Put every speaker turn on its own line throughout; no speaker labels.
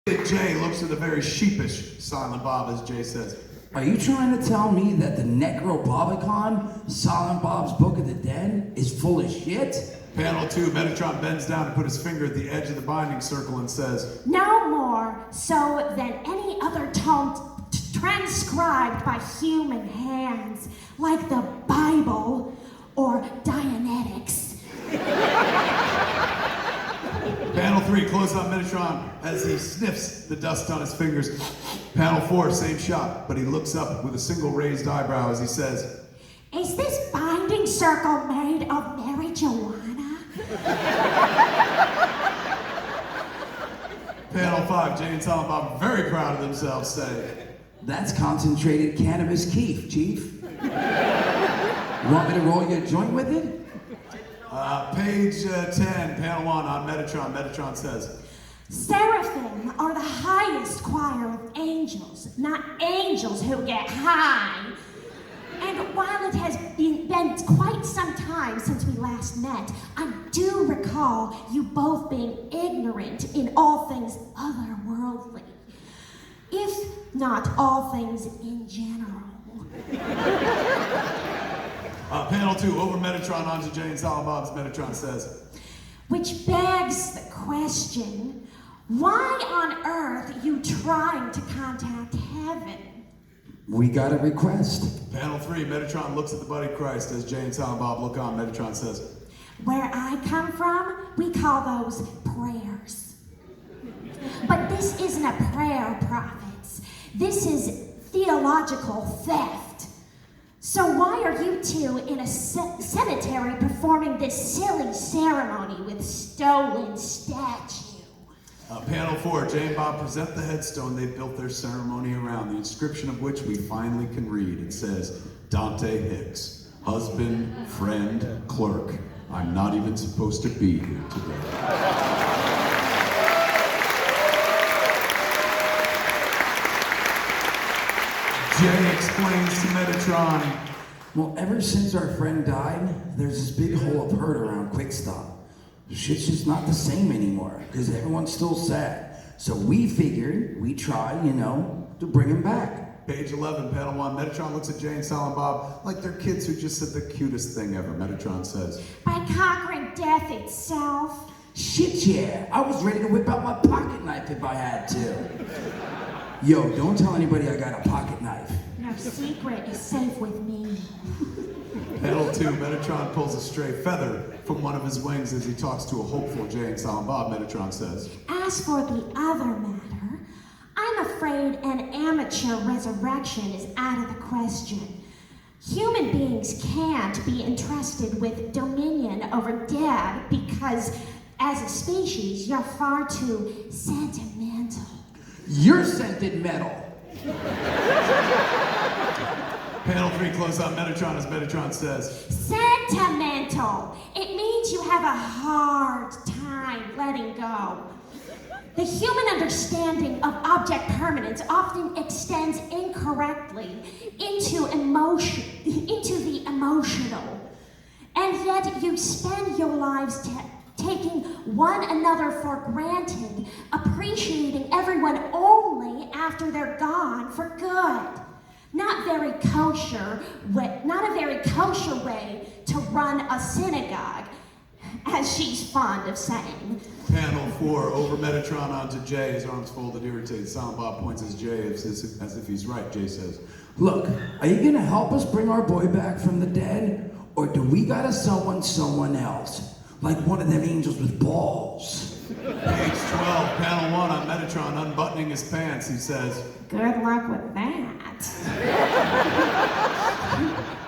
Jay looks at the very sheepish Silent Bob as Jay says,
Are you trying to tell me that the Necrobobicon, Silent Bob's Book of the Dead, is full of shit?
Panel 2, Metatron bends down to put his finger at the edge of the binding circle and says,
No more so than any other tome transcribed by human hands, like the Bible or Dianetics.
Panel 3, close on Metatron as he sniffs the dust on his fingers. Panel 4, same shot, but he looks up with a single raised eyebrow as he says,
Is this binding circle made of marijuana?
Panel 5, Jay and Silent Bob, very proud of themselves, say,
That's concentrated cannabis keef, Chief. You want me to roll you a joint with it?
Page 10, panel 1 on Metatron. Metatron says,
Seraphim are the highest choir of angels, not angels who get high. And while it has been quite some time since we last met, I do recall you both being ignorant in all things otherworldly, if not all things in general.
Panel 2, over Metatron onto Jay and Silent Bob's. Metatron says,
Which begs the question, why on earth are you trying to contact heaven?
We got a request.
Panel 3, Metatron looks at the Buddy Christ as Jay and Silent Bob look on. Metatron says,
Where I come from, we call those prayers. But this isn't a prayer, prophets. This is theological theft. So why are you two in a cemetery performing this silly ceremony with stolen statue?
Panel 4, Jay and Bob present the headstone they built their ceremony around, the inscription of which we finally can read. It says, Dante Hicks, husband, friend, clerk. I'm not even supposed to be here today. Jay explains to Metatron,
Well, ever since our friend died, there's this big hole of hurt around Quickstop. The shit's just not the same anymore, because everyone's still sad. So we figured we'd try, to bring him back.
Page 11, panel 1, Metatron looks at Jay and Silent Bob like they're kids who just said the cutest thing ever. Metatron says,
By conquering death itself.
Shit, yeah. I was ready to whip out my pocket knife if I had to. Yo, don't tell anybody I got a pocket knife.
No secret is safe with me.
Panel 2, Metatron pulls a stray feather from one of his wings as he talks to a hopeful Jay and Silent Bob. Metatron says,
As for the other matter, I'm afraid an amateur resurrection is out of the question. Human beings can't be entrusted with dominion over dead because, as a species, you're far too sentimental.
You're scented metal.
Panel 3, close on Metatron as Metatron says,
Sentimental! It means you have a hard time letting go. The human understanding of object permanence often extends incorrectly into the emotional. And yet you spend your lives taking one another for granted, appreciating everyone only after they're gone for good. Not a very kosher way to run a synagogue, as she's fond of saying.
Panel 4, over Metatron onto Jay, his arms folded, irritated. Silent Bob points at Jay as if he's right. Jay says,
Look, are you gonna help us bring our boy back from the dead? Or do we gotta summon someone else? Like one of them angels with balls.
Page 12, panel 1 on Metatron unbuttoning his pants. He says,
Good luck with that.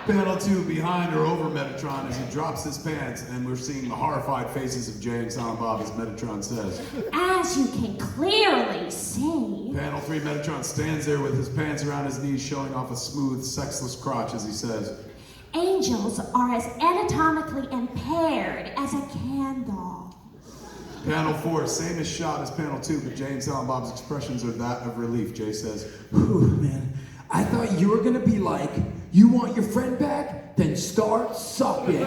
Panel 2, behind or over Metatron as he drops his pants, and we're seeing the horrified faces of Jay and Silent Bob as Metatron says,
As you can clearly see.
Panel 3, Metatron stands there with his pants around his knees, showing off a smooth, sexless crotch as he says,
Angels are as anatomically impaired as a candle.
Panel 4, same as shot as panel 2, but Jay and Silent Bob's expressions are that of relief. Jay says,
Whew, man, I thought you were gonna be like, you want your friend back? Then start sucking.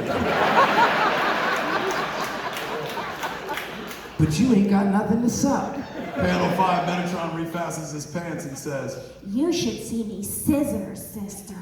But you ain't got nothing to suck.
Panel 5, Metatron refastens his pants and says,
You should see me scissor, sister.